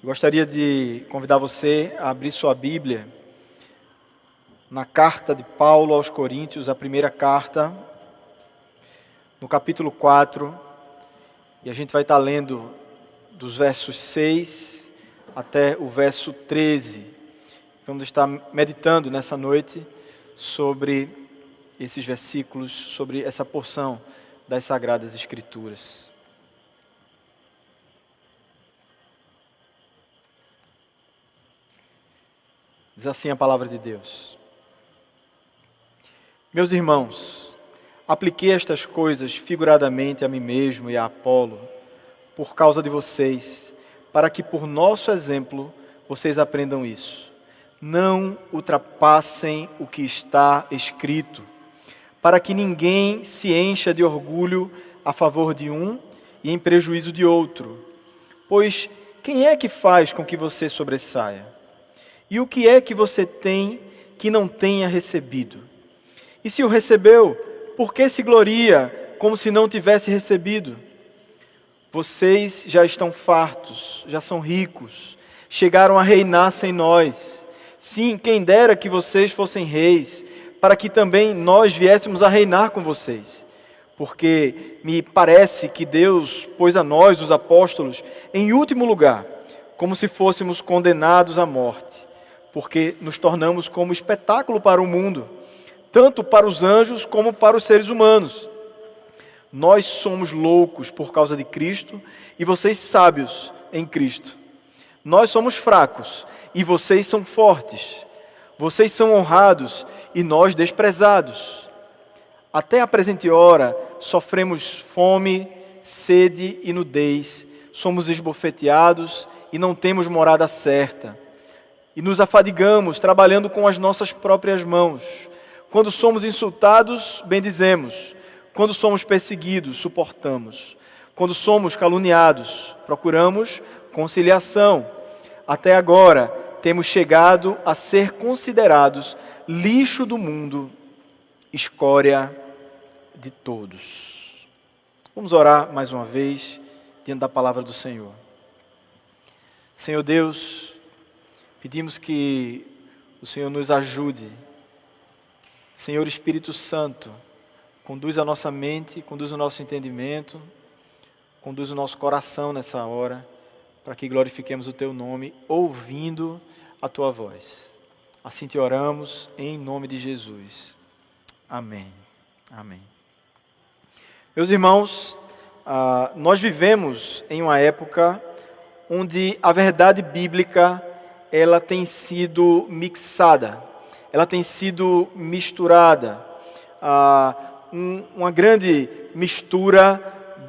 Gostaria de convidar você a abrir sua Bíblia na carta de Paulo aos Coríntios, a primeira carta, no capítulo 4, e a gente vai estar lendo dos versos 6 até o verso 13. Vamos estar meditando nessa noite sobre esses versículos, sobre essa porção das Sagradas Escrituras. Diz assim a palavra de Deus: Meus irmãos, apliquei estas coisas figuradamente a mim mesmo e a Apolo, por causa de vocês, para que por nosso exemplo vocês aprendam isso. Não ultrapassem o que está escrito, para que ninguém se encha de orgulho a favor de um e em prejuízo de outro. Pois quem é que faz com que você sobressaia? E o que é que você tem que não tenha recebido? E se o recebeu, por que se gloria como se não tivesse recebido? Vocês já estão fartos, já são ricos, chegaram a reinar sem nós. Sim, quem dera que vocês fossem reis, para que também nós viéssemos a reinar com vocês. Porque me parece que Deus pôs a nós, os apóstolos, em último lugar, como se fôssemos condenados à morte. Porque nos tornamos como espetáculo para o mundo, tanto para os anjos como para os seres humanos. Nós somos loucos por causa de Cristo e vocês sábios em Cristo. Nós somos fracos e vocês são fortes. Vocês são honrados e nós desprezados. Até a presente hora sofremos fome, sede e nudez. Somos esbofeteados e não temos morada certa. E nos afadigamos trabalhando com as nossas próprias mãos. Quando somos insultados, bendizemos. Quando somos perseguidos, suportamos. Quando somos caluniados, procuramos conciliação. Até agora, temos chegado a ser considerados lixo do mundo, escória de todos. Vamos orar mais uma vez, diante da palavra do Senhor. Senhor Deus, pedimos que o Senhor nos ajude. Senhor Espírito Santo, conduz a nossa mente, conduz o nosso entendimento, conduz o nosso coração nessa hora, para que glorifiquemos o Teu nome, ouvindo a Tua voz. Assim te oramos, em nome de Jesus. Amém. Amém. Meus irmãos, nós vivemos em uma época onde a verdade bíblica ela tem sido mixada, ela tem sido misturada, uma grande mistura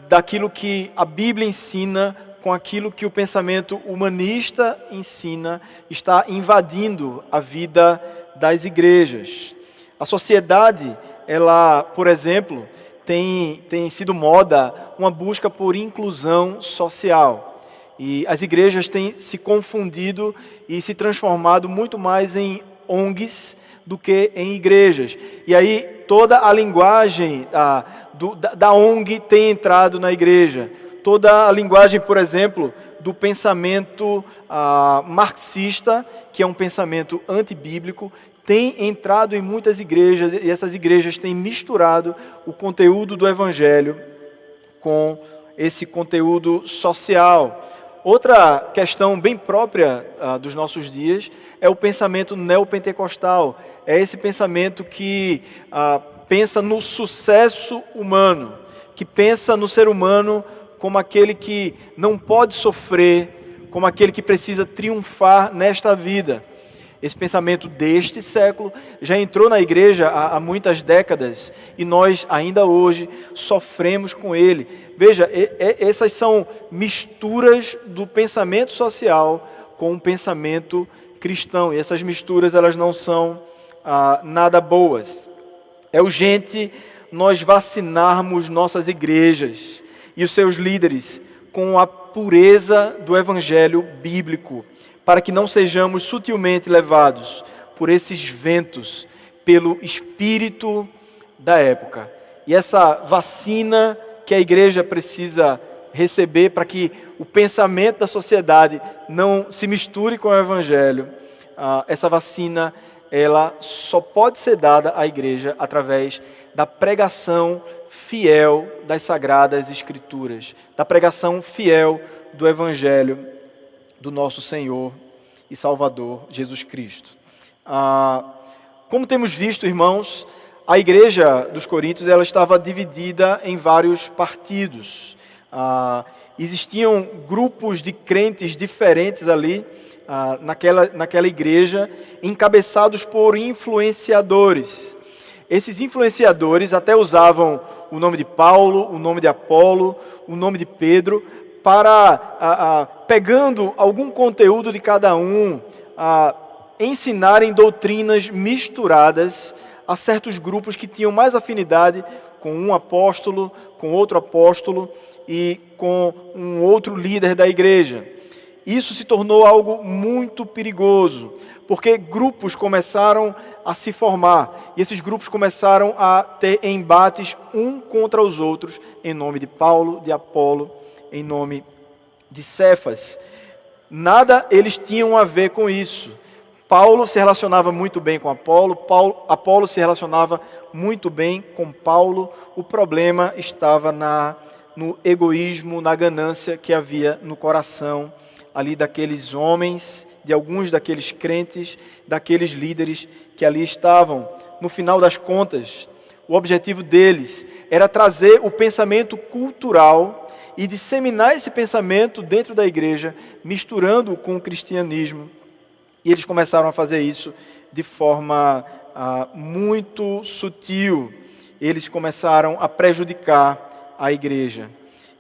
daquilo que a Bíblia ensina com aquilo que o pensamento humanista ensina, está invadindo a vida das igrejas. A sociedade, ela, por exemplo, tem sido moda uma busca por inclusão social. E as igrejas têm se confundido e se transformado muito mais em ONGs do que em igrejas. E aí toda a linguagem da ONG tem entrado na igreja. Toda a linguagem, por exemplo, do pensamento marxista, que é um pensamento antibíblico, tem entrado em muitas igrejas e essas igrejas têm misturado o conteúdo do Evangelho com esse conteúdo social. Outra questão bem própria dos nossos dias é o pensamento neopentecostal. É esse pensamento que pensa no sucesso humano, que pensa no ser humano como aquele que não pode sofrer, como aquele que precisa triunfar nesta vida. Esse pensamento deste século já entrou na igreja há muitas décadas e nós ainda hoje sofremos com ele. Veja, essas são misturas do pensamento social com o pensamento cristão. E essas misturas elas não são nada boas. É urgente nós vacinarmos nossas igrejas e os seus líderes com a pureza do evangelho bíblico, para que não sejamos sutilmente levados por esses ventos, pelo espírito da época. E essa vacina que a igreja precisa receber, para que o pensamento da sociedade não se misture com o Evangelho, essa vacina ela só pode ser dada à igreja através da pregação fiel das Sagradas Escrituras, da pregação fiel do Evangelho do nosso Senhor e Salvador Jesus Cristo. Como temos visto, irmãos, a igreja dos Coríntios ela estava dividida em vários partidos. Existiam grupos de crentes diferentes ali naquela igreja, encabeçados por influenciadores. Esses influenciadores até usavam o nome de Paulo, o nome de Apolo, o nome de Pedro, para, pegando algum conteúdo de cada um, ensinarem doutrinas misturadas a certos grupos que tinham mais afinidade com um apóstolo, com outro apóstolo e com um outro líder da igreja. Isso se tornou algo muito perigoso, porque grupos começaram a se formar, e esses grupos começaram a ter embates um contra os outros, em nome de Paulo, de Apolo, em nome de Cefas. Nada eles tinham a ver com isso. Paulo se relacionava muito bem com Apolo, Apolo se relacionava muito bem com Paulo. O problema estava no egoísmo, na ganância que havia no coração ali daqueles homens, de alguns daqueles crentes, daqueles líderes que ali estavam. No final das contas, o objetivo deles era trazer o pensamento cultural e disseminar esse pensamento dentro da igreja, misturando com o cristianismo. E eles começaram a fazer isso de forma muito sutil. Eles começaram a prejudicar a igreja.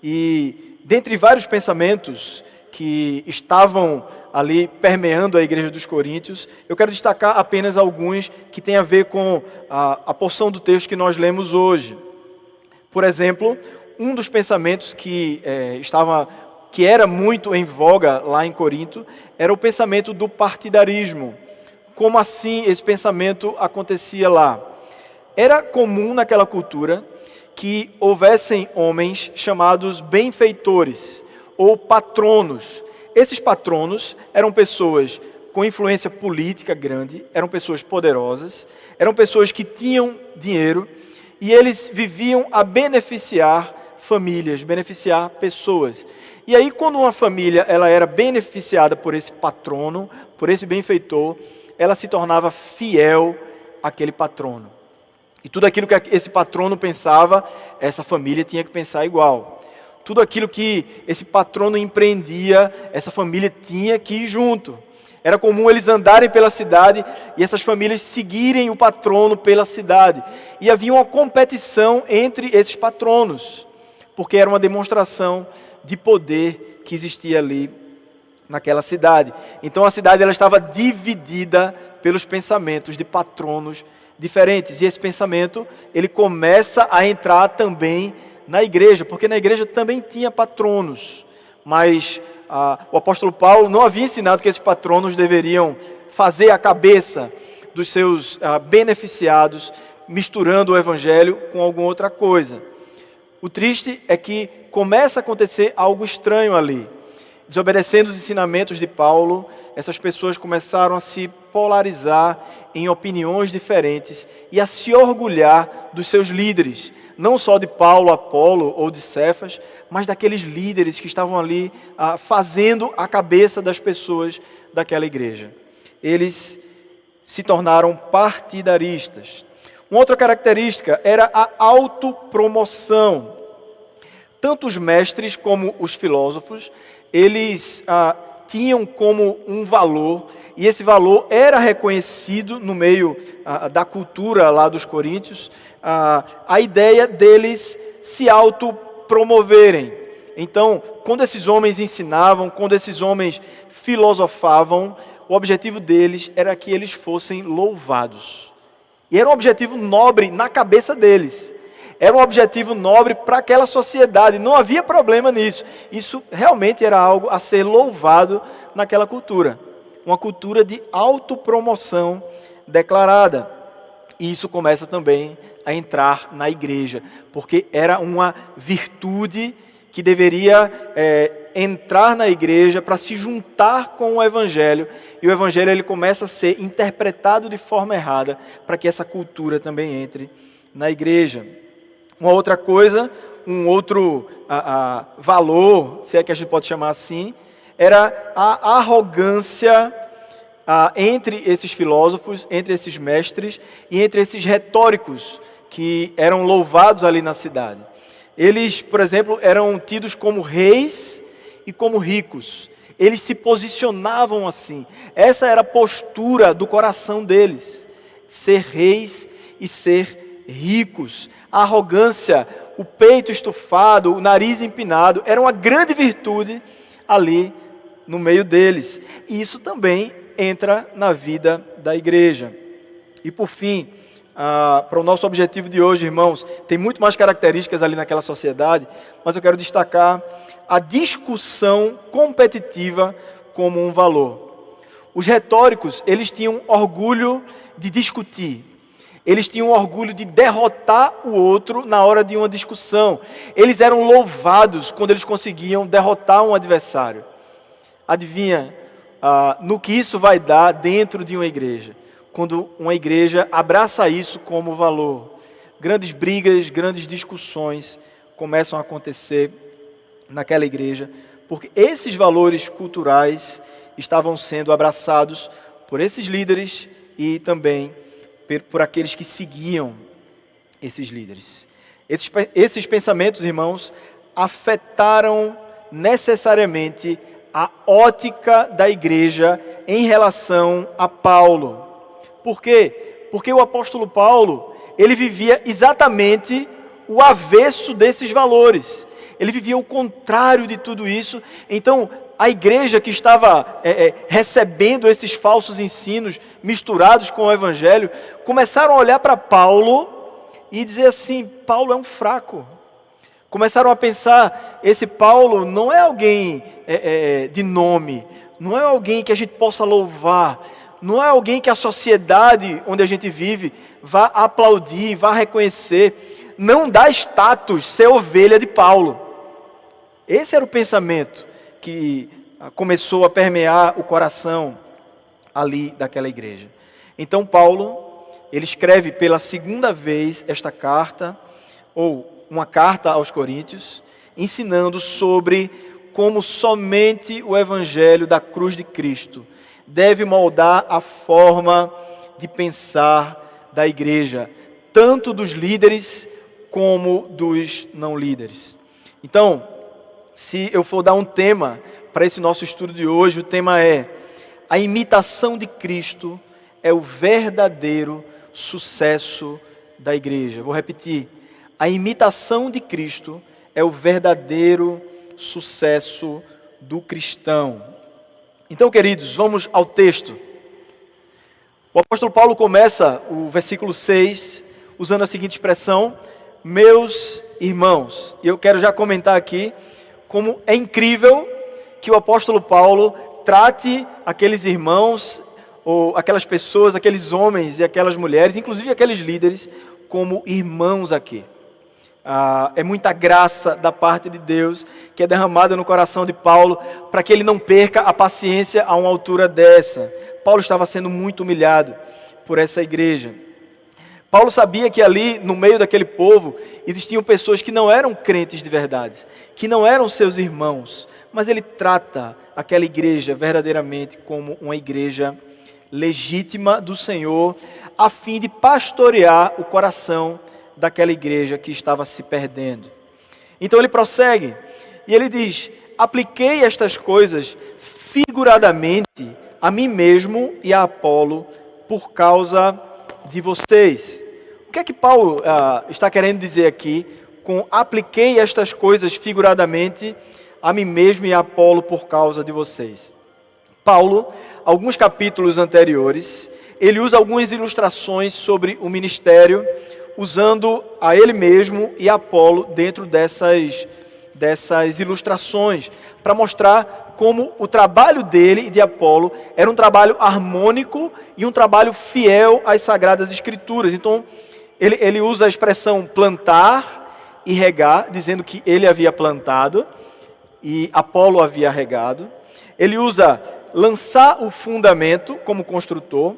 E dentre vários pensamentos que estavam ali permeando a igreja dos Coríntios, eu quero destacar apenas alguns que têm a ver com a porção do texto que nós lemos hoje. Por exemplo, um dos pensamentos que era muito em voga lá em Corinto era o pensamento do partidarismo. Como assim esse pensamento acontecia lá? Era comum naquela cultura que houvessem homens chamados benfeitores ou patronos. Esses patronos eram pessoas com influência política grande, eram pessoas poderosas, eram pessoas que tinham dinheiro e eles viviam a beneficiar famílias, beneficiar pessoas. E aí, quando uma família ela era beneficiada por esse patrono, por esse benfeitor, ela se tornava fiel àquele patrono. E tudo aquilo que esse patrono pensava, essa família tinha que pensar igual. Tudo aquilo que esse patrono empreendia, essa família tinha que ir junto. Era comum eles andarem pela cidade e essas famílias seguirem o patrono pela cidade. E havia uma competição entre esses patronos, porque era uma demonstração de poder que existia ali naquela cidade. Então a cidade ela estava dividida pelos pensamentos de patronos diferentes. E esse pensamento ele começa a entrar também na igreja, porque na igreja também tinha patronos. Mas o apóstolo Paulo não havia ensinado que esses patronos deveriam fazer a cabeça dos seus beneficiados, misturando o evangelho com alguma outra coisa. O triste é que começa a acontecer algo estranho ali. Desobedecendo os ensinamentos de Paulo, essas pessoas começaram a se polarizar em opiniões diferentes e a se orgulhar dos seus líderes, não só de Paulo, Apolo ou de Cefas, mas daqueles líderes que estavam ali fazendo a cabeça das pessoas daquela igreja. Eles se tornaram partidaristas. Uma outra característica era a autopromoção. Tanto os mestres como os filósofos, eles tinham como um valor, e esse valor era reconhecido no meio da cultura lá dos coríntios, a ideia deles se autopromoverem. Então, quando esses homens ensinavam, quando esses homens filosofavam, o objetivo deles era que eles fossem louvados. E era um objetivo nobre na cabeça deles. Era um objetivo nobre para aquela sociedade. Não havia problema nisso. Isso realmente era algo a ser louvado naquela cultura. Uma cultura de autopromoção declarada. E isso começa também a entrar na igreja. Porque era uma virtude que deveria entrar na igreja para se juntar com o evangelho, e o evangelho ele começa a ser interpretado de forma errada para que essa cultura também entre na igreja. Uma outra coisa, um outro valor, se é que a gente pode chamar assim, era a arrogância entre esses filósofos, entre esses mestres e entre esses retóricos que eram louvados ali na cidade. Eles, por exemplo, eram tidos como reis e como ricos. Eles se posicionavam assim. Essa era a postura do coração deles. Ser reis e ser ricos. A arrogância, o peito estufado, o nariz empinado, era uma grande virtude ali no meio deles. E isso também entra na vida da igreja. E por fim, para o nosso objetivo de hoje, irmãos, tem muito mais características ali naquela sociedade, mas eu quero destacar a discussão competitiva como um valor. Os retóricos, eles tinham orgulho de discutir. Eles tinham orgulho de derrotar o outro na hora de uma discussão. Eles eram louvados quando eles conseguiam derrotar um adversário. Adivinha no que isso vai dar dentro de uma igreja? Quando uma igreja abraça isso como valor. Grandes brigas, grandes discussões começam a acontecer naquela igreja, porque esses valores culturais estavam sendo abraçados por esses líderes e também por aqueles que seguiam esses líderes. Esses pensamentos, irmãos, afetaram necessariamente a ótica da igreja em relação a Paulo. Por quê? Porque o apóstolo Paulo, ele vivia exatamente o avesso desses valores. Ele vivia o contrário de tudo isso. Então, a igreja que estava recebendo esses falsos ensinos misturados com o evangelho, começaram a olhar para Paulo e dizer assim: Paulo é um fraco. Começaram a pensar, esse Paulo não é alguém de nome, não é alguém que a gente possa louvar, não é alguém que a sociedade onde a gente vive vá aplaudir, vá reconhecer. Não dá status ser ovelha de Paulo. Esse era o pensamento que começou a permear o coração ali daquela igreja. Então Paulo, ele escreve pela segunda vez esta carta, ou uma carta aos Coríntios, ensinando sobre como somente o evangelho da cruz de Cristo deve moldar a forma de pensar da igreja, tanto dos líderes como dos não líderes. Então, se eu for dar um tema para esse nosso estudo de hoje, o tema é: a imitação de Cristo é o verdadeiro sucesso da igreja. Vou repetir: a imitação de Cristo é o verdadeiro sucesso do cristão. Então, queridos, vamos ao texto. O apóstolo Paulo começa o versículo 6 usando a seguinte expressão: meus irmãos. E eu quero já comentar aqui como é incrível que o apóstolo Paulo trate aqueles irmãos, ou aquelas pessoas, aqueles homens e aquelas mulheres, inclusive aqueles líderes, como irmãos aqui. É muita graça da parte de Deus que é derramada no coração de Paulo para que ele não perca a paciência a uma altura dessa. Paulo estava sendo muito humilhado por essa igreja. Paulo sabia que ali, no meio daquele povo, existiam pessoas que não eram crentes de verdade, que não eram seus irmãos, mas ele trata aquela igreja verdadeiramente como uma igreja legítima do Senhor, a fim de pastorear o coração daquela igreja que estava se perdendo. Então ele prossegue, e ele diz: apliquei estas coisas figuradamente a mim mesmo e a Apolo por causa de vocês. O que é que Paulo está querendo dizer aqui com apliquei estas coisas figuradamente a mim mesmo e a Apolo por causa de vocês? Paulo, alguns capítulos anteriores, ele usa algumas ilustrações sobre o ministério, usando a ele mesmo e a Apolo dentro dessas ilustrações, para mostrar como o trabalho dele e de Apolo era um trabalho harmônico e um trabalho fiel às Sagradas Escrituras. Então, ele usa a expressão plantar e regar, dizendo que ele havia plantado e Apolo havia regado. Ele usa lançar o fundamento como construtor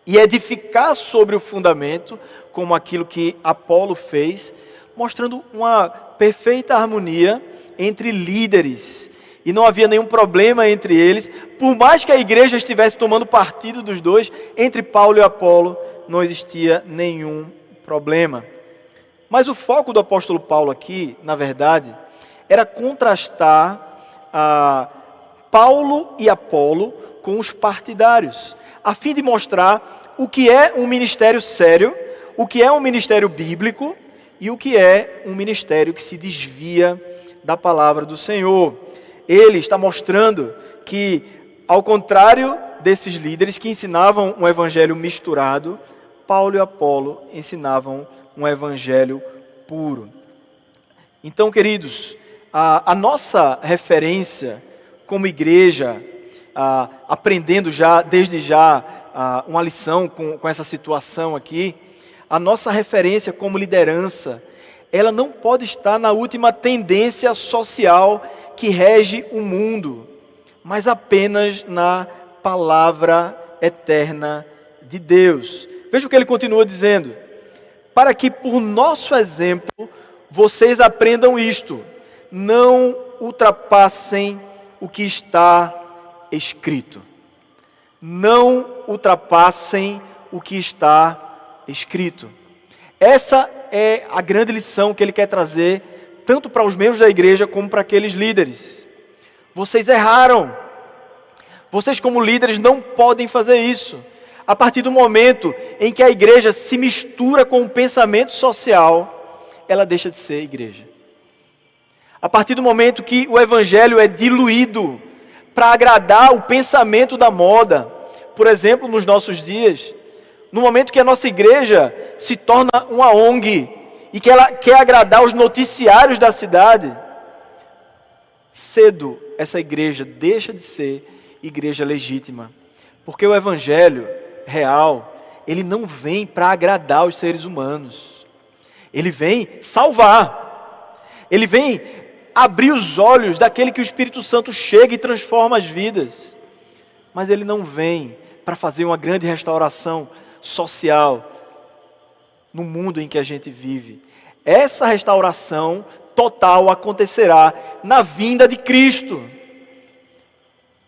e edificar sobre o fundamento como aquilo que Apolo fez, mostrando uma perfeita harmonia entre líderes. E não havia nenhum problema entre eles. Por mais que a igreja estivesse tomando partido dos dois, entre Paulo e Apolo não existia nenhum problema. Mas o foco do apóstolo Paulo aqui, na verdade, era contrastar Paulo e Apolo com os partidários, a fim de mostrar o que é um ministério sério, o que é um ministério bíblico e o que é um ministério que se desvia da palavra do Senhor. Ele está mostrando que, ao contrário desses líderes que ensinavam um evangelho misturado, Paulo e Apolo ensinavam um evangelho puro. Então, queridos, a nossa referência como igreja, aprendendo desde já uma lição com essa situação aqui, a nossa referência como liderança, ela não pode estar na última tendência social que rege o mundo, mas apenas na palavra eterna de Deus. Veja o que ele continua dizendo: para que por nosso exemplo vocês aprendam isto, não ultrapassem o que está escrito. Não ultrapassem o que está escrito. Essa é a grande lição que ele quer trazer, tanto para os membros da igreja como para aqueles líderes. Vocês erraram. Vocês, como líderes, não podem fazer isso. A partir do momento em que a igreja se mistura com o pensamento social, ela deixa de ser igreja. A partir do momento que o evangelho é diluído para agradar o pensamento da moda, por exemplo, nos nossos dias, no momento que a nossa igreja se torna uma ONG e que ela quer agradar os noticiários da cidade, cedo essa igreja deixa de ser igreja legítima. Porque o evangelho real, ele não vem para agradar os seres humanos. Ele vem salvar. Ele vem abrir os olhos daquele que o Espírito Santo chega e transforma as vidas. Mas ele não vem para fazer uma grande restauração social no mundo em que a gente vive. Essa restauração total acontecerá na vinda de Cristo.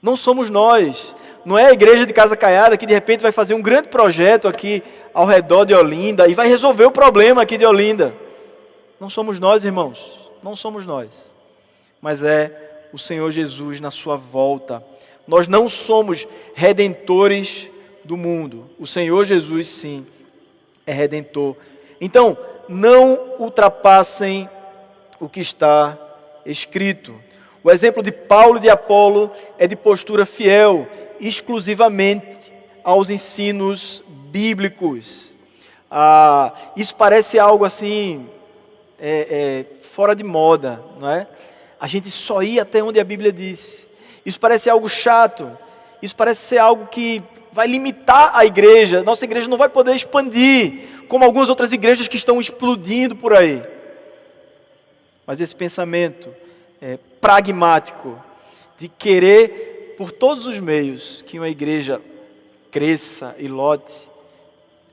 Não somos nós. Não é a igreja de Casa Caiada que de repente vai fazer um grande projeto aqui ao redor de Olinda e vai resolver o problema aqui de Olinda. Não somos nós, irmãos. Não somos nós. Mas é o Senhor Jesus na sua volta. Nós não somos redentores do mundo. O Senhor Jesus, sim, é redentor. Então, não ultrapassem o que está escrito. O exemplo de Paulo e de Apolo é de postura fiel, exclusivamente aos ensinos bíblicos. Isso parece algo assim, fora de moda, não é? A gente só ir até onde a Bíblia diz. Isso parece algo chato. Isso parece ser algo que vai limitar a igreja. Nossa igreja não vai poder expandir, como algumas outras igrejas que estão explodindo por aí. Mas esse pensamento pragmático de querer, por todos os meios, que uma igreja cresça e lote,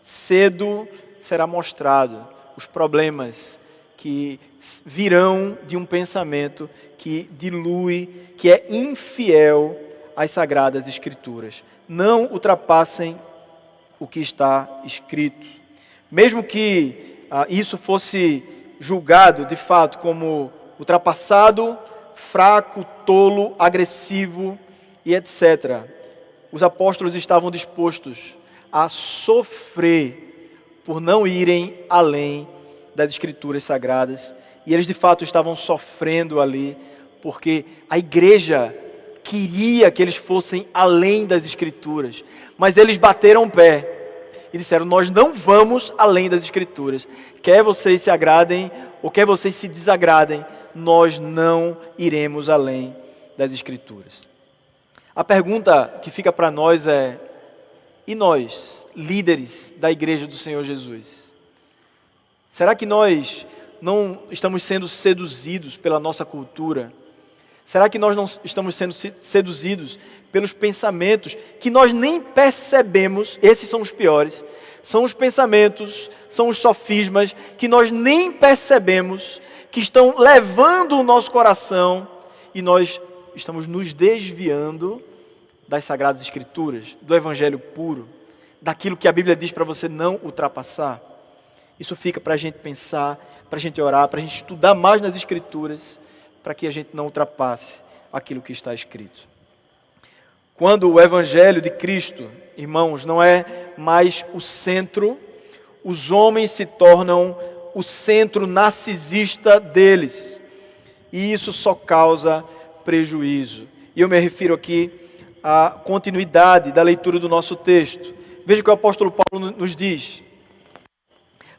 cedo será mostrado os problemas que virão de um pensamento que dilui, que é infiel às Sagradas Escrituras. Não ultrapassem o que está escrito. Mesmo que isso fosse julgado, de fato, como ultrapassado, fraco, tolo, agressivo e etc. Os apóstolos estavam dispostos a sofrer por não irem além das Escrituras Sagradas. E eles de fato estavam sofrendo ali, porque a igreja queria que eles fossem além das Escrituras. Mas eles bateram o pé e disseram: nós não vamos além das Escrituras. Quer vocês se agradem ou quer vocês se desagradem, nós não iremos além das Escrituras. A pergunta que fica para nós é: e nós, líderes da Igreja do Senhor Jesus? Será que nós não estamos sendo seduzidos pela nossa cultura? Será que nós não estamos sendo seduzidos pelos pensamentos que nós nem percebemos? Esses são os piores. São os pensamentos, são os sofismas que nós nem percebemos, que estão levando o nosso coração e nós estamos nos desviando das Sagradas Escrituras, do Evangelho puro, daquilo que a Bíblia diz para você não ultrapassar. Isso fica para a gente pensar, para a gente orar, para a gente estudar mais nas Escrituras, para que a gente não ultrapasse aquilo que está escrito. Quando o Evangelho de Cristo, irmãos, não é mais o centro, os homens se tornam o centro narcisista deles. E isso só causa prejuízo. E eu me refiro aqui à continuidade da leitura do nosso texto. Veja o que o apóstolo Paulo nos diz.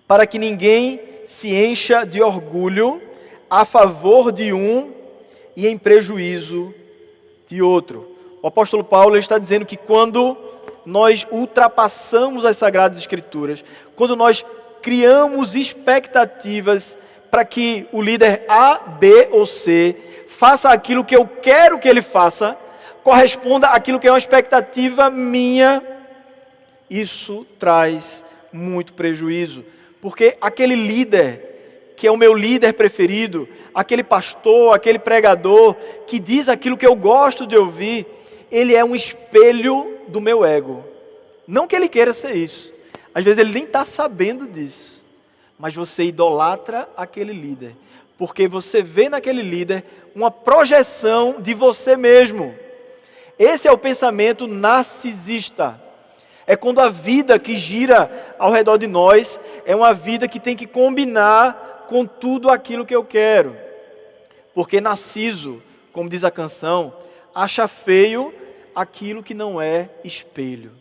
Para que ninguém se encha de orgulho a favor de um e em prejuízo de outro. O apóstolo Paulo está dizendo que quando nós ultrapassamos as Sagradas Escrituras, quando nós criamos expectativas para que o líder A, B ou C faça aquilo que eu quero que ele faça, corresponda àquilo que é uma expectativa minha, isso traz muito prejuízo. Porque aquele líder, que é o meu líder preferido, aquele pastor, aquele pregador, que diz aquilo que eu gosto de ouvir, ele é um espelho do meu ego. Não que ele queira ser isso. Às vezes ele nem está sabendo disso. Mas você idolatra aquele líder. Porque você vê naquele líder uma projeção de você mesmo. Esse é o pensamento narcisista. É quando a vida que gira ao redor de nós é uma vida que tem que combinar com tudo aquilo que eu quero. Porque Narciso, como diz a canção, acha feio aquilo que não é espelho.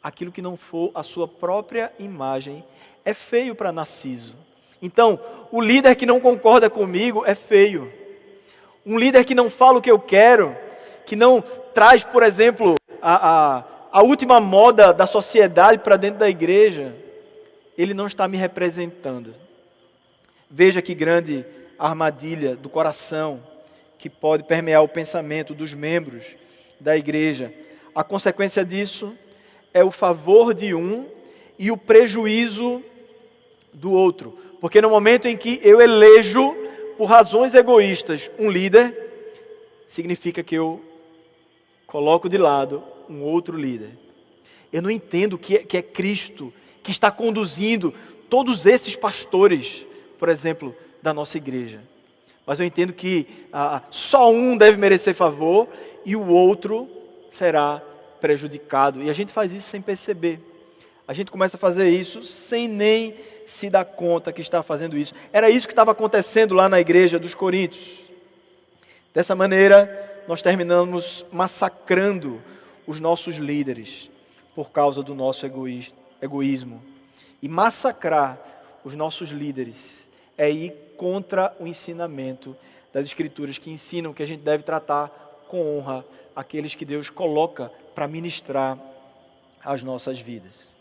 Aquilo que não for a sua própria imagem é feio para Narciso. Então, o líder que não concorda comigo é feio. Um líder que não fala o que eu quero, que não traz, por exemplo, a última moda da sociedade para dentro da igreja, ele não está me representando. Veja que grande armadilha do coração que pode permear o pensamento dos membros da igreja. A consequência disso é o favor de um e o prejuízo do outro. Porque no momento em que eu elejo, por razões egoístas, um líder, significa que eu coloco de lado um outro líder. Eu não entendo que é Cristo que está conduzindo todos esses pastores, por exemplo, da nossa igreja. Mas eu entendo que só um deve merecer favor e o outro será prejudicado. E a gente faz isso sem perceber. A gente começa a fazer isso sem nem se dar conta que está fazendo isso. Era isso que estava acontecendo lá na igreja dos Coríntios. Dessa maneira, nós terminamos massacrando os nossos líderes por causa do nosso egoísmo. E massacrar os nossos líderes é ir contra o ensinamento das Escrituras, que ensinam que a gente deve tratar com honra aqueles que Deus coloca para ministrar as nossas vidas.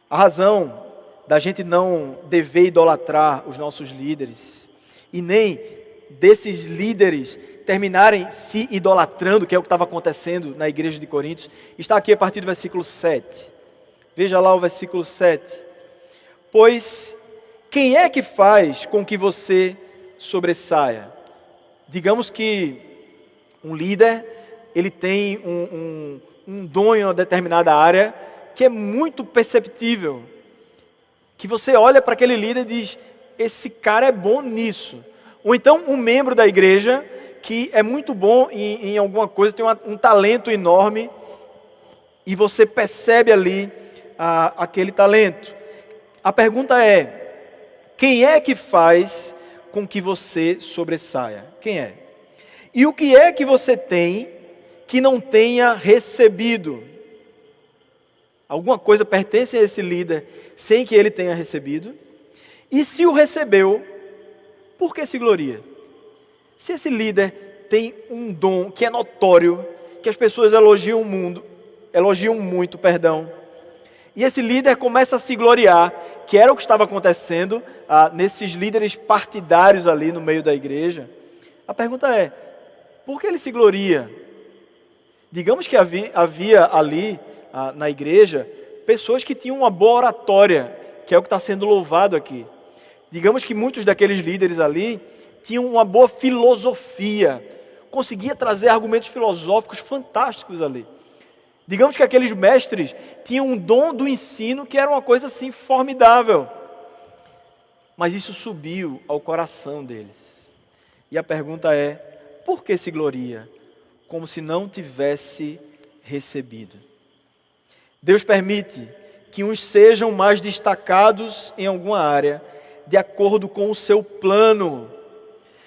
A razão da gente não dever idolatrar os nossos líderes, e nem desses líderes terminarem se idolatrando, que é o que estava acontecendo na igreja de Coríntios, está aqui a partir do versículo 7. Veja lá o versículo 7. Pois quem é que faz com que você sobressaia? Digamos que um líder, ele tem um dom em uma determinada área que é muito perceptível. Que você olha para aquele líder e diz, esse cara é bom nisso. Ou então um membro da igreja que é muito bom em alguma coisa, tem um talento enorme, e você percebe ali aquele talento. A pergunta é, quem é que faz com que você sobressaia? Quem é? E o que é que você tem que não tenha recebido? Alguma coisa pertence a esse líder sem que ele tenha recebido? E se o recebeu, por que se gloria? Se esse líder tem um dom que é notório, que as pessoas elogiam muito, E esse líder começa a se gloriar, que era o que estava acontecendo nesses líderes partidários ali no meio da igreja. A pergunta é, por que ele se gloria? Digamos que havia ali na igreja pessoas que tinham uma boa oratória, que é o que está sendo louvado aqui. Digamos que muitos daqueles líderes ali tinham uma boa filosofia, conseguia trazer argumentos filosóficos fantásticos ali. Digamos que aqueles mestres tinham um dom do ensino que era uma coisa assim formidável. Mas isso subiu ao coração deles. E a pergunta é, por que se gloria? Como se não tivesse recebido. Deus permite que uns sejam mais destacados em alguma área, de acordo com o seu plano.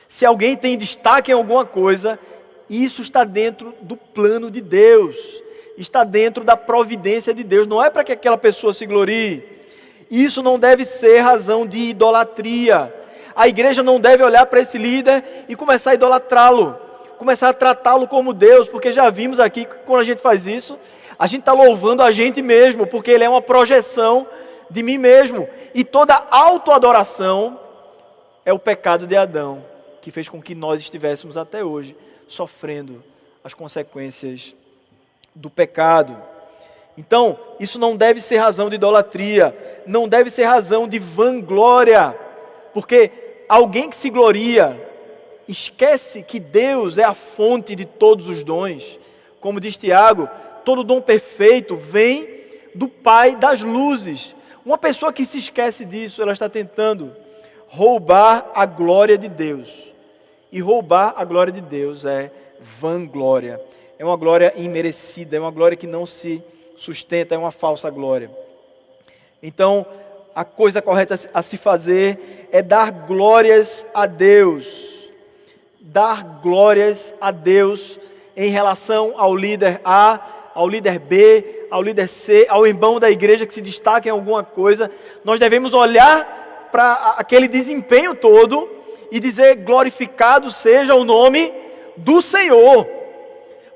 Se alguém tem destaque em alguma coisa, isso está dentro do plano de Deus. Está dentro da providência de Deus. Não é para que aquela pessoa se glorie. Isso não deve ser razão de idolatria. A igreja não deve olhar para esse líder e começar a idolatrá-lo. Começar a tratá-lo como Deus. Porque já vimos aqui que quando a gente faz isso, a gente está louvando a gente mesmo. Porque ele é uma projeção de mim mesmo. E toda autoadoração é o pecado de Adão, que fez com que nós estivéssemos até hoje sofrendo as consequências do pecado. Então, isso não deve ser razão de idolatria, não deve ser razão de vanglória, porque alguém que se gloria esquece que Deus é a fonte de todos os dons. Como diz Tiago, todo dom perfeito vem do Pai das luzes. Uma pessoa que se esquece disso, ela está tentando roubar a glória de Deus. E roubar a glória de Deus é vanglória. É uma glória imerecida, é uma glória que não se sustenta, é uma falsa glória. Então, a coisa correta a se fazer é dar glórias a Deus. Dar glórias a Deus em relação ao líder A, ao líder B, ao líder C, ao irmão da igreja que se destaca em alguma coisa. Nós devemos olhar para aquele desempenho todo e dizer: glorificado seja o nome do Senhor.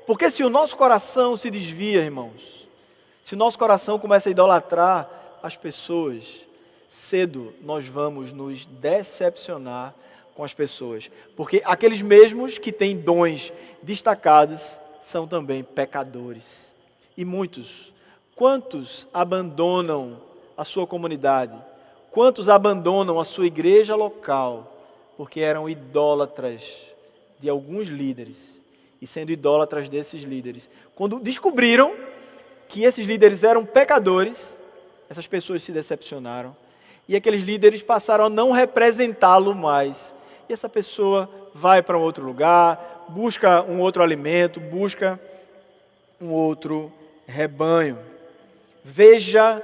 Porque se o nosso coração se desvia, irmãos, se o nosso coração começa a idolatrar as pessoas, cedo nós vamos nos decepcionar com as pessoas. Porque aqueles mesmos que têm dons destacados são também pecadores. E muitos, quantos abandonam a sua comunidade? Quantos abandonam a sua igreja local porque eram idólatras de alguns líderes? E sendo idólatras desses líderes, quando descobriram que esses líderes eram pecadores, essas pessoas se decepcionaram. E aqueles líderes passaram a não representá-lo mais. E essa pessoa vai para um outro lugar, busca um outro alimento, busca um outro rebanho. Veja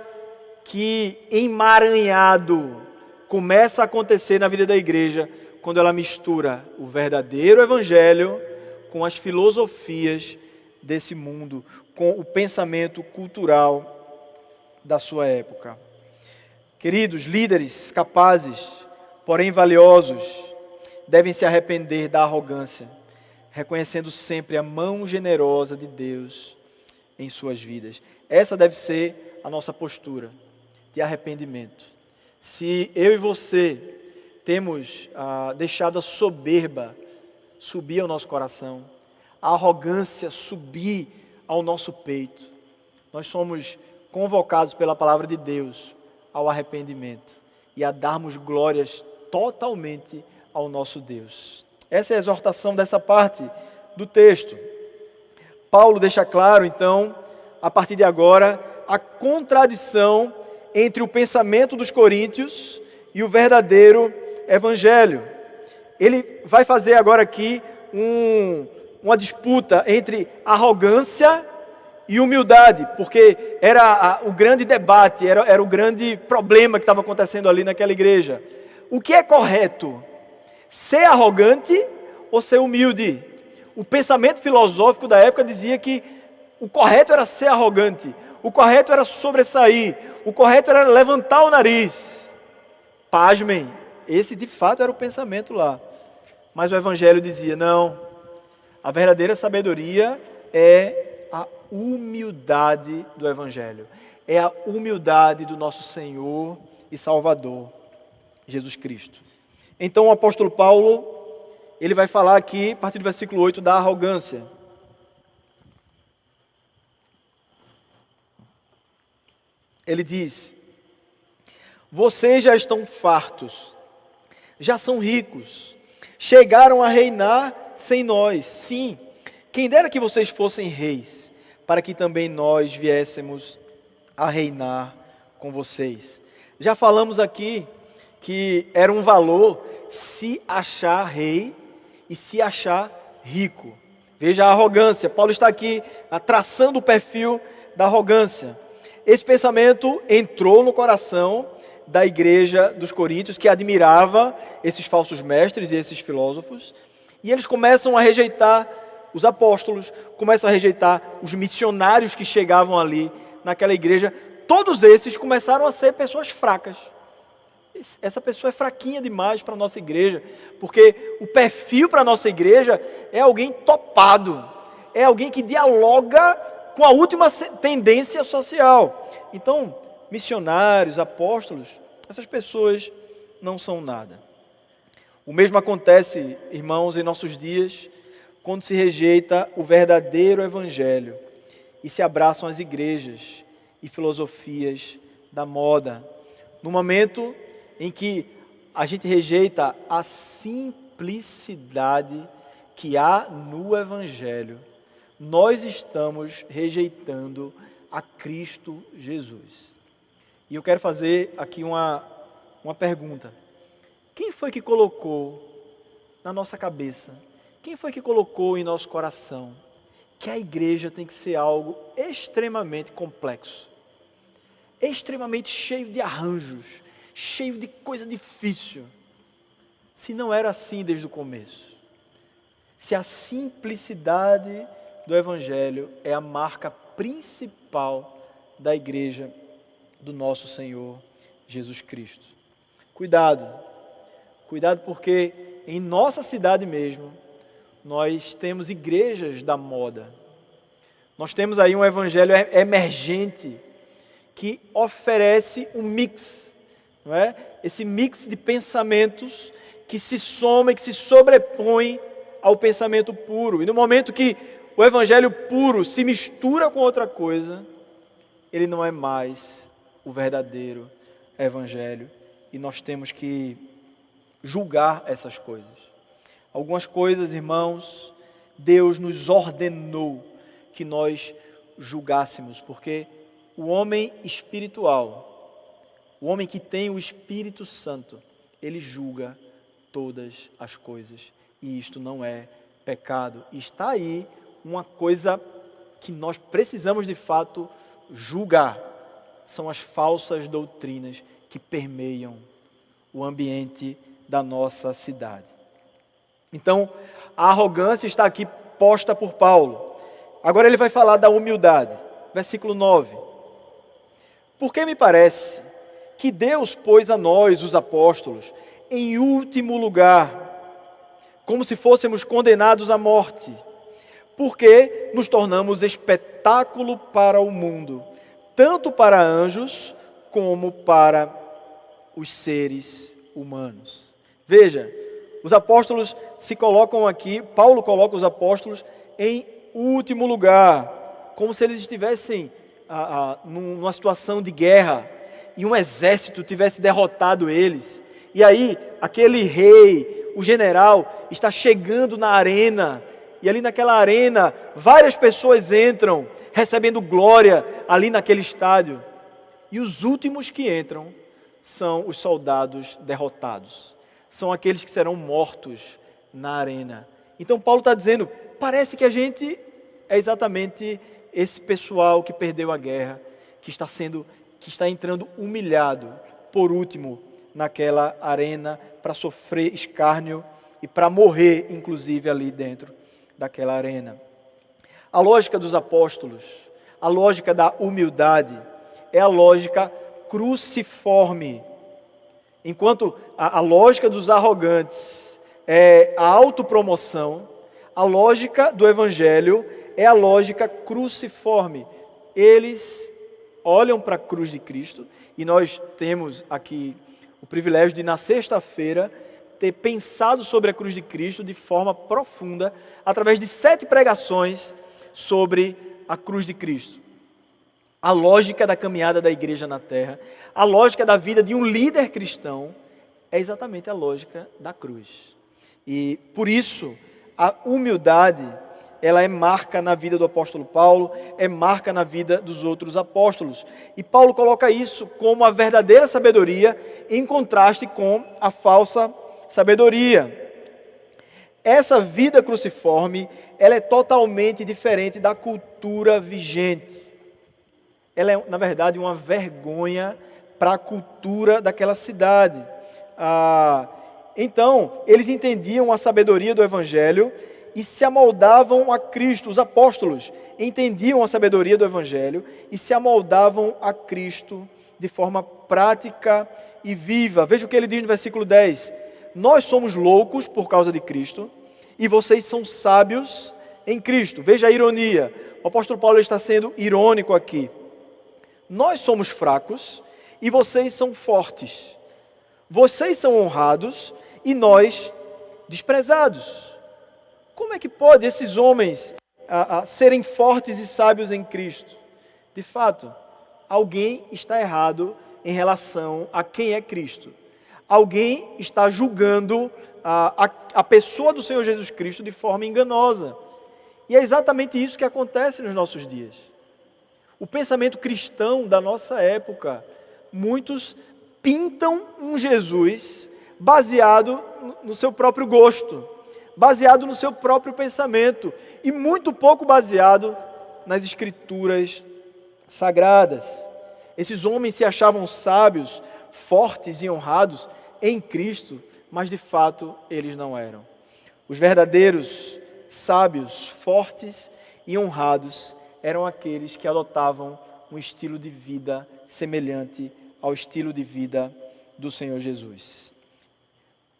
que emaranhado começa a acontecer na vida da igreja quando ela mistura o verdadeiro evangelho com as filosofias desse mundo, com o pensamento cultural da sua época. Queridos, líderes capazes, porém valiosos, devem se arrepender da arrogância, reconhecendo sempre a mão generosa de Deus em suas vidas. Essa deve ser a nossa postura de arrependimento. Se eu e você temos deixado a soberba subir ao nosso coração, a arrogância subir ao nosso peito, nós somos convocados pela palavra de Deus ao arrependimento e a darmos glórias totalmente ao nosso Deus. Essa é a exortação dessa parte do texto. Paulo deixa claro, então, a partir de agora, a contradição entre o pensamento dos coríntios e o verdadeiro evangelho. Ele vai fazer agora aqui uma disputa entre arrogância e humildade, porque era o grande debate, era o grande problema que estava acontecendo ali naquela igreja. O que é correto? Ser arrogante ou ser humilde? O pensamento filosófico da época dizia que o correto era ser arrogante, o correto era sobressair, o correto era levantar o nariz. Pasmem, esse de fato era o pensamento lá. Mas o evangelho dizia, não, a verdadeira sabedoria é a humildade do evangelho. é a humildade do nosso Senhor e Salvador, Jesus Cristo. Então o apóstolo Paulo, ele vai falar aqui, a partir do versículo 8, da arrogância. Ele diz: vocês já estão fartos, já são ricos, chegaram a reinar sem nós. Sim, quem dera que vocês fossem reis, para que também nós viéssemos a reinar com vocês. Já falamos aqui que era um valor se achar rei e se achar rico. Veja a arrogância. Paulo está aqui traçando o perfil da arrogância. Esse pensamento entrou no coração da igreja dos Coríntios, que admirava esses falsos mestres e esses filósofos, e eles começam a rejeitar os apóstolos, começam a rejeitar os missionários que chegavam ali naquela igreja. Todos esses começaram a ser pessoas fracas. Essa pessoa é fraquinha demais para a nossa igreja, porque o perfil para a nossa igreja é alguém topado, é alguém que dialoga com a última tendência social. Então, missionários, apóstolos, essas pessoas não são nada. O mesmo acontece, irmãos, em nossos dias, quando se rejeita o verdadeiro evangelho e se abraçam as igrejas e filosofias da moda. No momento em que a gente rejeita a simplicidade que há no evangelho, nós estamos rejeitando a Cristo Jesus. E eu quero fazer aqui uma pergunta. Quem foi que colocou na nossa cabeça, quem foi que colocou em nosso coração que a igreja tem que ser algo extremamente complexo, extremamente cheio de arranjos, cheio de coisa difícil, se não era assim desde o começo? Se a simplicidade do Evangelho é a marca principal da igreja do nosso Senhor Jesus Cristo. Cuidado porque em nossa cidade mesmo, nós temos igrejas da moda. Nós temos aí um evangelho emergente que oferece um mix, não é? Esse mix de pensamentos que se soma e que se sobrepõe ao pensamento puro. E no momento que o evangelho puro se mistura com outra coisa, ele não é mais o verdadeiro evangelho. E nós temos que julgar essas coisas. Algumas coisas, irmãos, Deus nos ordenou que nós julgássemos, porque o homem espiritual, o homem que tem o Espírito Santo, ele julga todas as coisas. E isto não é pecado. E está aí uma coisa que nós precisamos de fato julgar. São as falsas doutrinas que permeiam o ambiente da nossa cidade. Então, a arrogância está aqui posta por Paulo. Agora ele vai falar da humildade. Versículo 9. Porque me parece que Deus pôs a nós, os apóstolos, em último lugar, como se fôssemos condenados à morte, porque nos tornamos espetáculo para o mundo, tanto para anjos como para os seres humanos. Veja, os apóstolos se colocam aqui, Paulo coloca os apóstolos em último lugar, como se eles estivessem numa situação de guerra e um exército tivesse derrotado eles. E aí, aquele rei, o general, está chegando na arena, e ali naquela arena, várias pessoas entram, recebendo glória ali naquele estádio. E os últimos que entram são os soldados derrotados. São aqueles que serão mortos na arena. Então Paulo está dizendo, parece que a gente é exatamente esse pessoal que perdeu a guerra, que está entrando humilhado, por último, naquela arena, para sofrer escárnio e para morrer, inclusive, ali dentro daquela arena. A lógica dos apóstolos, a lógica da humildade, é a lógica cruciforme. Enquanto a lógica dos arrogantes é a autopromoção, a lógica do evangelho é a lógica cruciforme. Eles olham para a cruz de Cristo, e nós temos aqui o privilégio de, na sexta-feira, ter pensado sobre a cruz de Cristo de forma profunda, através de 7 pregações sobre a cruz de Cristo. A lógica da caminhada da igreja na terra, a lógica da vida de um líder cristão, é exatamente a lógica da cruz. E por isso, a humildade, ela é marca na vida do apóstolo Paulo, é marca na vida dos outros apóstolos. E Paulo coloca isso como a verdadeira sabedoria, em contraste com a falsa sabedoria. Essa vida cruciforme, ela é totalmente diferente da cultura vigente. Ela é, na verdade, uma vergonha para a cultura daquela cidade. Então, eles entendiam a sabedoria do Evangelho e se amoldavam a Cristo. Os apóstolos entendiam a sabedoria do Evangelho e se amoldavam a Cristo de forma prática e viva. Veja o que ele diz no versículo 10. Nós somos loucos por causa de Cristo e vocês são sábios em Cristo. Veja a ironia. O apóstolo Paulo está sendo irônico aqui. Nós somos fracos e vocês são fortes. Vocês são honrados e nós desprezados. Como é que pode esses homens serem fortes e sábios em Cristo? De fato, alguém está errado em relação a quem é Cristo. Alguém está julgando a pessoa do Senhor Jesus Cristo de forma enganosa. E é exatamente isso que acontece nos nossos dias. O pensamento cristão da nossa época, muitos pintam um Jesus baseado no seu próprio gosto, baseado no seu próprio pensamento e muito pouco baseado nas escrituras sagradas. Esses homens se achavam sábios, fortes e honrados em Cristo, mas de fato eles não eram. Os verdadeiros sábios, fortes e honrados eram aqueles que adotavam um estilo de vida semelhante ao estilo de vida do Senhor Jesus.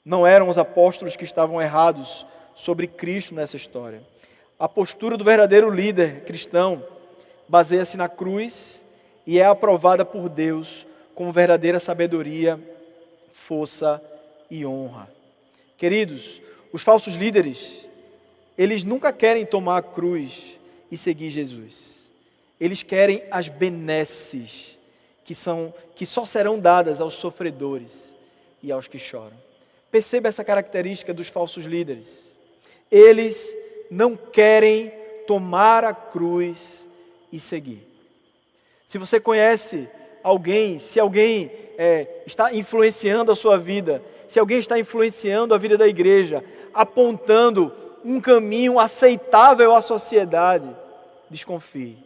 Não eram os apóstolos que estavam errados sobre Cristo nessa história. A postura do verdadeiro líder cristão baseia-se na cruz e é aprovada por Deus como verdadeira sabedoria, força e honra. Queridos, os falsos líderes, eles nunca querem tomar a cruz e seguir Jesus. Eles querem as benesses que só serão dadas aos sofredores e aos que choram. Perceba essa característica dos falsos líderes. Eles não querem tomar a cruz e seguir. Se você conhece alguém, se alguém está influenciando a sua vida, se alguém está influenciando a vida da igreja, apontando um caminho aceitável à sociedade, desconfie.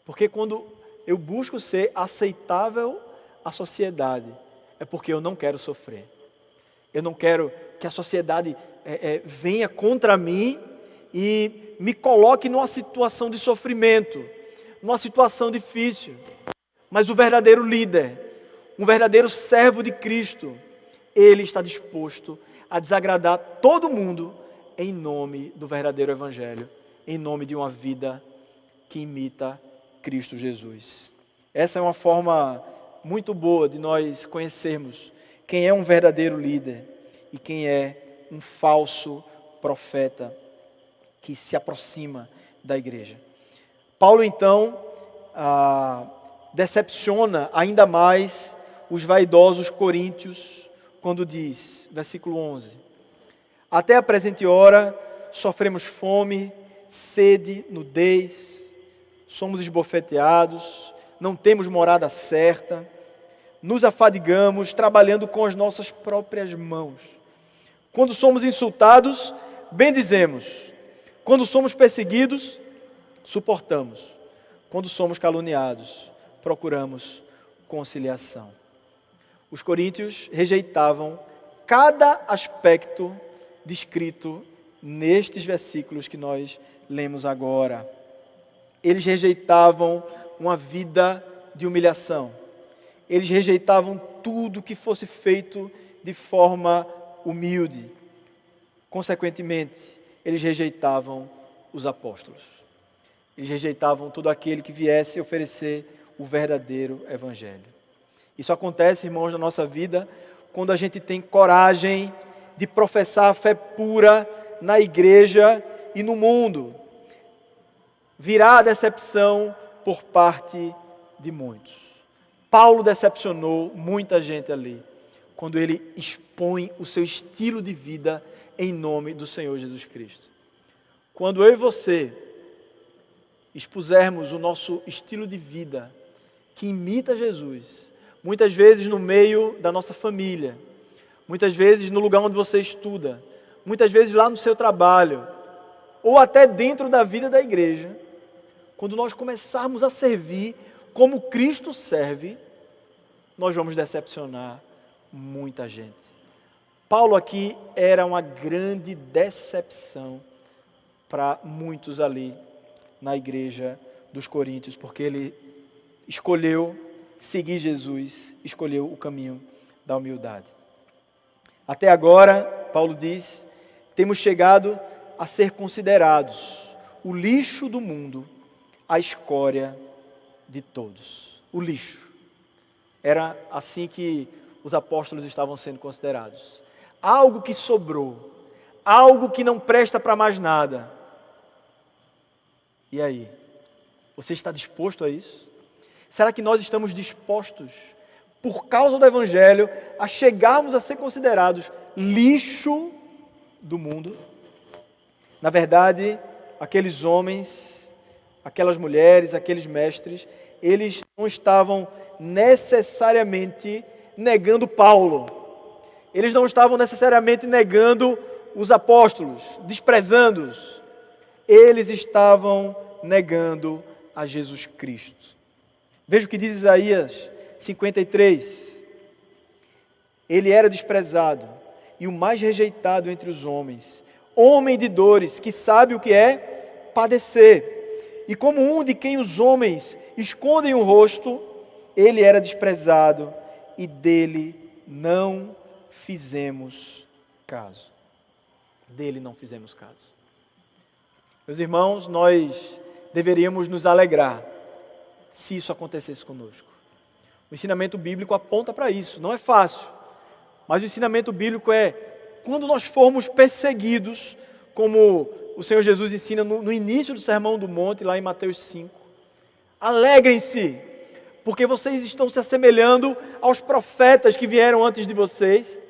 Porque quando eu busco ser aceitável à sociedade, é porque eu não quero sofrer. Eu não quero que a sociedade venha contra mim e me coloque numa situação de sofrimento, numa situação difícil. Mas o verdadeiro líder, um verdadeiro servo de Cristo, ele está disposto a desagradar todo mundo em nome do verdadeiro Evangelho, em nome de uma vida que imita Cristo Jesus. Essa é uma forma muito boa de nós conhecermos quem é um verdadeiro líder e quem é um falso profeta que se aproxima da igreja. Paulo, então, decepciona ainda mais os vaidosos coríntios quando diz, versículo 11: até a presente hora sofremos fome, sede, nudez, somos esbofeteados, não temos morada certa, nos afadigamos trabalhando com as nossas próprias mãos. Quando somos insultados, bendizemos. Quando somos perseguidos, suportamos. Quando somos caluniados, procuramos conciliação. Os coríntios rejeitavam cada aspecto descrito nestes versículos que nós lemos agora. Eles rejeitavam uma vida de humilhação. Eles rejeitavam tudo que fosse feito de forma humilde. Consequentemente, eles rejeitavam os apóstolos. Eles rejeitavam todo aquele que viesse oferecer o verdadeiro evangelho. Isso acontece, irmãos, na nossa vida, quando a gente tem coragem de professar a fé pura na igreja e no mundo. Virá a decepção por parte de muitos. Paulo decepcionou muita gente ali, quando ele expõe o seu estilo de vida em nome do Senhor Jesus Cristo. Quando eu e você expusermos o nosso estilo de vida, que imita Jesus, muitas vezes no meio da nossa família, muitas vezes no lugar onde você estuda, muitas vezes lá no seu trabalho, ou até dentro da vida da igreja, quando nós começarmos a servir como Cristo serve, nós vamos decepcionar muita gente. Paulo aqui era uma grande decepção para muitos ali na igreja dos Coríntios, porque ele escolheu seguir Jesus, escolheu o caminho da humildade. Até agora, Paulo diz, temos chegado a ser considerados o lixo do mundo, a escória de todos. O lixo. Era assim que os apóstolos estavam sendo considerados. Algo que sobrou, algo que não presta para mais nada. E aí? Você está disposto a isso? Será que nós estamos dispostos, por causa do Evangelho, a chegarmos a ser considerados lixo do mundo? Na verdade, aqueles homens, aquelas mulheres, aqueles mestres, eles não estavam necessariamente negando Paulo. Eles não estavam necessariamente negando os apóstolos, desprezando-os. Eles estavam negando a Jesus Cristo. Veja o que diz Isaías 53. Ele era desprezado e o mais rejeitado entre os homens, homem de dores, que sabe o que é padecer. E como um de quem os homens escondem o rosto, ele era desprezado e dele não fizemos caso. Dele não fizemos caso. Meus irmãos, nós deveríamos nos alegrar se isso acontecesse conosco. O ensinamento bíblico aponta para isso. Não é fácil, mas o ensinamento bíblico é quando nós formos perseguidos, como o Senhor Jesus ensina no início do Sermão do Monte, lá em Mateus 5. Alegrem-se, porque vocês estão se assemelhando aos profetas que vieram antes de vocês.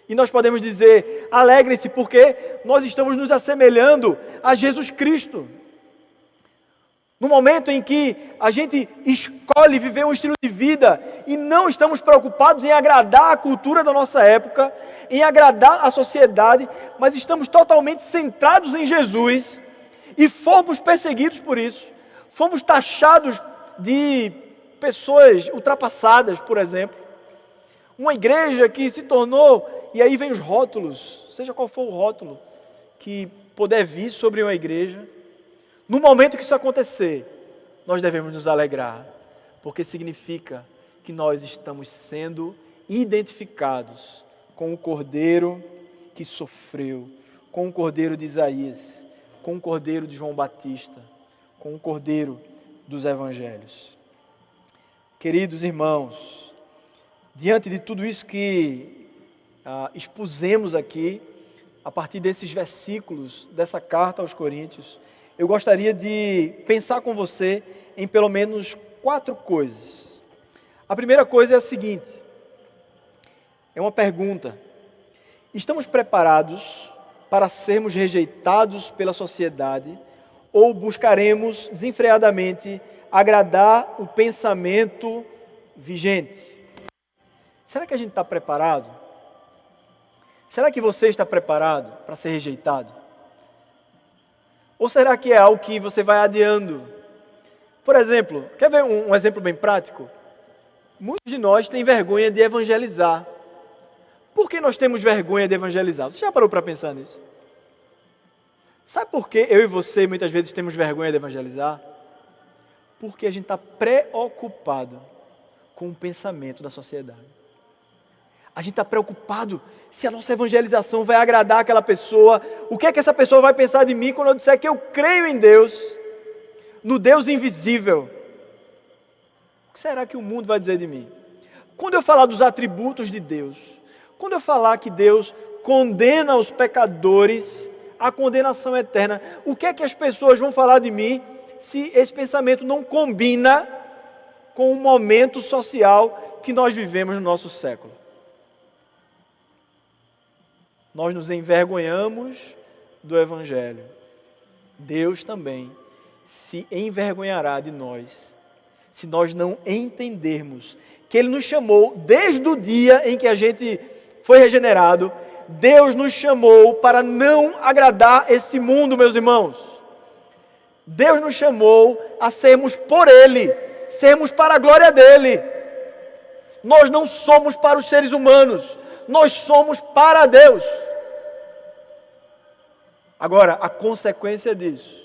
E nós podemos dizer, alegrem-se, porque nós estamos nos assemelhando a Jesus Cristo. No momento em que a gente escolhe viver um estilo de vida e não estamos preocupados em agradar a cultura da nossa época, em agradar a sociedade, mas estamos totalmente centrados em Jesus e fomos perseguidos por isso, fomos taxados de pessoas ultrapassadas, por exemplo. Uma igreja que se tornou, e aí vem os rótulos, seja qual for o rótulo que puder vir sobre uma igreja. No momento que isso acontecer, nós devemos nos alegrar, porque significa que nós estamos sendo identificados com o Cordeiro que sofreu, com o Cordeiro de Isaías, com o Cordeiro de João Batista, com o Cordeiro dos Evangelhos. Queridos irmãos, diante de tudo isso que expusemos aqui, a partir desses versículos, dessa carta aos Coríntios, eu gostaria de pensar com você em pelo menos 4 coisas. A primeira coisa é a seguinte, é uma pergunta. Estamos preparados para sermos rejeitados pela sociedade ou buscaremos desenfreadamente agradar o pensamento vigente? Será que a gente está preparado? Será que você está preparado para ser rejeitado? Ou será que é algo que você vai adiando? Por exemplo, quer ver um exemplo bem prático? Muitos de nós têm vergonha de evangelizar. Por que nós temos vergonha de evangelizar? Você já parou para pensar nisso? Sabe por que eu e você muitas vezes temos vergonha de evangelizar? Porque a gente está preocupado com o pensamento da sociedade. A gente está preocupado se a nossa evangelização vai agradar aquela pessoa. O que é que essa pessoa vai pensar de mim quando eu disser que eu creio em Deus, no Deus invisível? O que será que o mundo vai dizer de mim? Quando eu falar dos atributos de Deus, quando eu falar que Deus condena os pecadores à condenação eterna, o que é que as pessoas vão falar de mim se esse pensamento não combina com o momento social que nós vivemos no nosso século? Nós nos envergonhamos do Evangelho. Deus também se envergonhará de nós, se nós não entendermos que Ele nos chamou, desde o dia em que a gente foi regenerado, Deus nos chamou para não agradar esse mundo, meus irmãos. Deus nos chamou a sermos por Ele, sermos para a glória dEle. Nós não somos para os seres humanos, nós somos para Deus. Agora, a consequência disso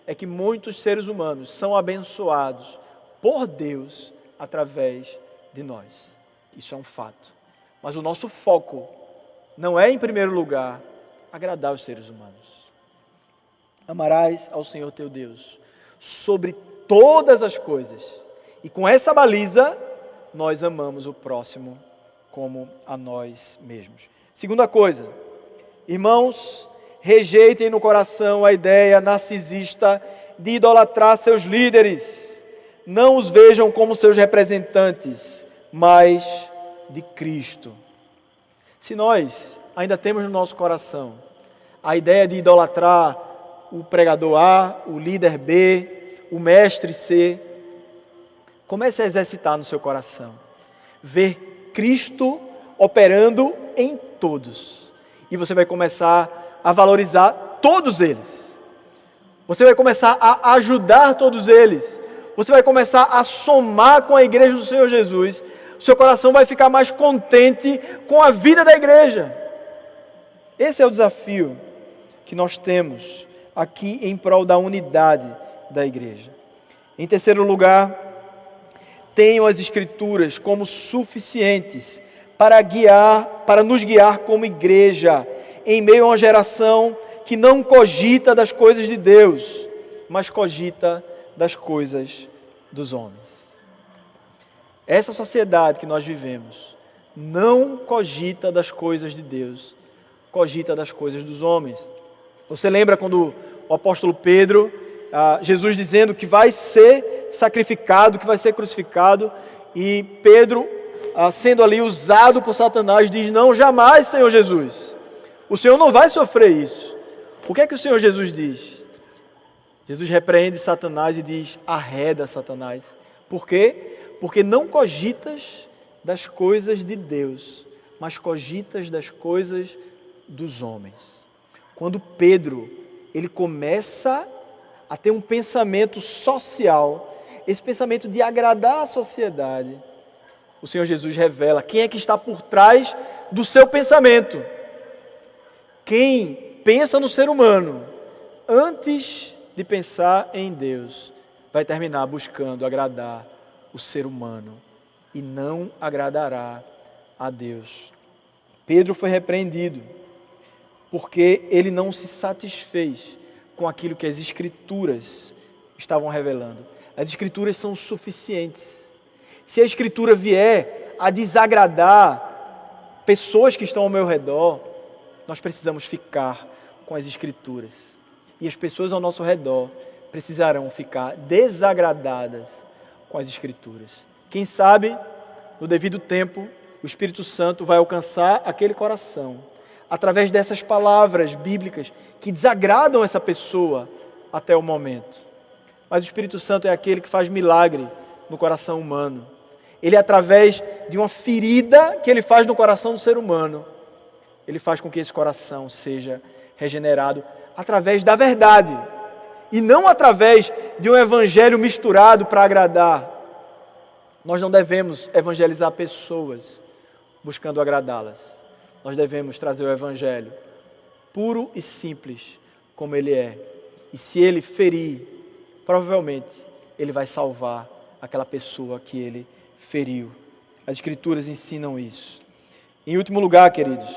é que muitos seres humanos são abençoados por Deus através de nós. Isso é um fato. Mas o nosso foco não é, em primeiro lugar, agradar os seres humanos. Amarás ao Senhor teu Deus sobre todas as coisas. E com essa baliza, nós amamos o próximo como a nós mesmos. Segunda coisa, irmãos, rejeitem no coração a ideia narcisista de idolatrar seus líderes. Não os vejam como seus representantes, mas de Cristo. Se nós ainda temos no nosso coração a ideia de idolatrar o pregador A, o líder B, o mestre C, comece a exercitar no seu coração. Ver Cristo operando em todos. E você vai começar a valorizar todos eles. Você vai começar a ajudar todos eles. Você vai começar a somar com a igreja do Senhor Jesus. O seu coração vai ficar mais contente com a vida da igreja. Esse é o desafio que nós temos aqui em prol da unidade da igreja. Em terceiro lugar, tenham as Escrituras como suficientes para nos guiar como igreja, em meio a uma geração que não cogita das coisas de Deus, mas cogita das coisas dos homens. Essa sociedade que nós vivemos não cogita das coisas de Deus, cogita das coisas dos homens. Você lembra quando o apóstolo Pedro, Jesus dizendo que vai ser sacrificado, que vai ser crucificado, e Pedro, sendo ali usado por Satanás, diz: não, jamais, Senhor Jesus, o Senhor não vai sofrer isso. O que é que o Senhor Jesus diz? Jesus repreende Satanás e diz: arreda, Satanás. Por quê? Porque não cogitas das coisas de Deus, mas cogitas das coisas dos homens. Quando Pedro, ele começa a ter um pensamento social, esse pensamento de agradar a sociedade, o Senhor Jesus revela quem é que está por trás do seu pensamento. Quem pensa no ser humano antes de pensar em Deus vai terminar buscando agradar o ser humano e não agradará a Deus. Pedro foi repreendido porque ele não se satisfez com aquilo que as Escrituras estavam revelando. As Escrituras são suficientes. Se a Escritura vier a desagradar pessoas que estão ao meu redor, nós precisamos ficar com as Escrituras. E as pessoas ao nosso redor precisarão ficar desagradadas com as Escrituras. Quem sabe, no devido tempo, o Espírito Santo vai alcançar aquele coração, através dessas palavras bíblicas que desagradam essa pessoa até o momento. Mas o Espírito Santo é aquele que faz milagre no coração humano. Ele, através de uma ferida que ele faz no coração do ser humano, ele faz com que esse coração seja regenerado através da verdade, e não através de um evangelho misturado para agradar. Nós não devemos evangelizar pessoas buscando agradá-las. Nós devemos trazer o evangelho puro e simples como ele é. E se ele ferir, provavelmente ele vai salvar aquela pessoa que ele feriu. As Escrituras ensinam isso. Em último lugar, queridos,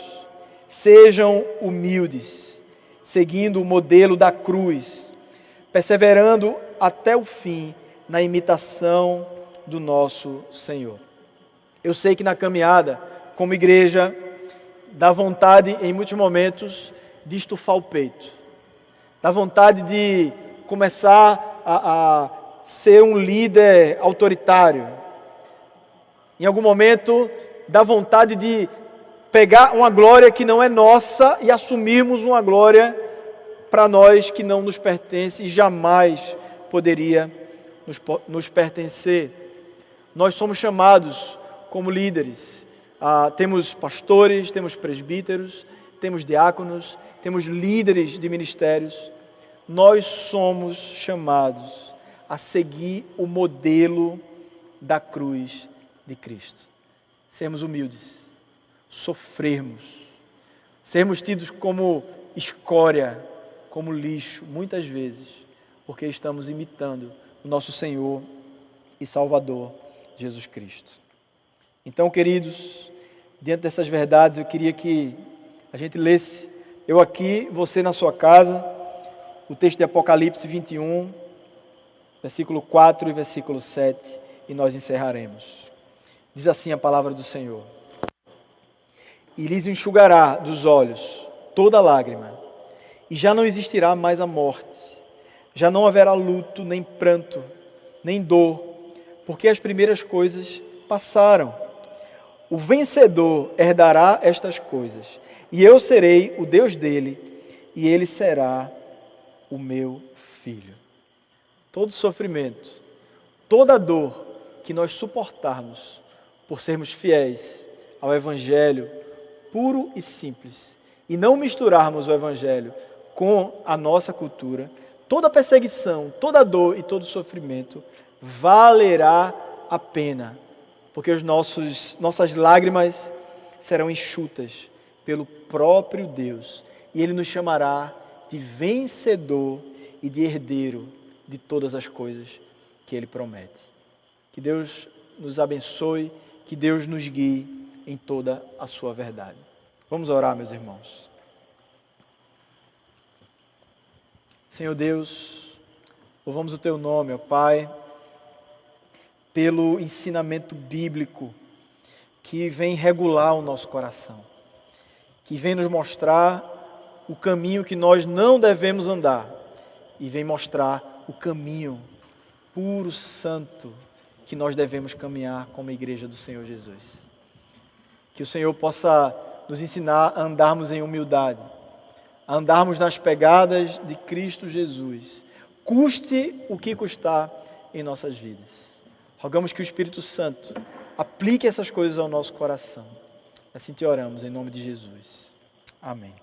sejam humildes, seguindo o modelo da cruz, perseverando até o fim na imitação do nosso Senhor. Eu sei que na caminhada, como igreja, dá vontade em muitos momentos de estufar o peito, dá vontade de começar a ser um líder autoritário. Em algum momento, dá vontade de pegar uma glória que não é nossa e assumirmos uma glória para nós que não nos pertence e jamais poderia nos pertencer. Nós somos chamados como líderes. Temos pastores, temos presbíteros, temos diáconos, temos líderes de ministérios. Nós somos chamados a seguir o modelo da cruz de Cristo. Sermos humildes, sofrermos, sermos tidos como escória, como lixo, muitas vezes, porque estamos imitando o nosso Senhor e Salvador, Jesus Cristo. Então, queridos, diante dessas verdades, eu queria que a gente lesse, eu aqui, você na sua casa, o texto de Apocalipse 21, versículo 4 e versículo 7, e nós encerraremos. Diz assim a palavra do Senhor: E lhes enxugará dos olhos toda lágrima, e já não existirá mais a morte, já não haverá luto, nem pranto, nem dor, porque as primeiras coisas passaram. O vencedor herdará estas coisas, e eu serei o Deus dele, e ele será o meu filho. Todo sofrimento, toda dor que nós suportarmos por sermos fiéis ao Evangelho puro e simples, e não misturarmos o Evangelho com a nossa cultura, toda perseguição, toda dor e todo sofrimento valerá a pena, porque nossas lágrimas serão enxutas pelo próprio Deus, e Ele nos chamará de vencedor e de herdeiro de todas as coisas que Ele promete. Que Deus nos abençoe, que Deus nos guie em toda a sua verdade. Vamos orar, meus irmãos. Senhor Deus, louvamos o Teu nome, ó Pai, pelo ensinamento bíblico que vem regular o nosso coração, que vem nos mostrar o caminho que nós não devemos andar e vem mostrar o caminho puro, santo, que nós devemos caminhar como igreja do Senhor Jesus. Que o Senhor possa nos ensinar a andarmos em humildade, a andarmos nas pegadas de Cristo Jesus, custe o que custar em nossas vidas. Rogamos que o Espírito Santo aplique essas coisas ao nosso coração. Assim te oramos, em nome de Jesus. Amém.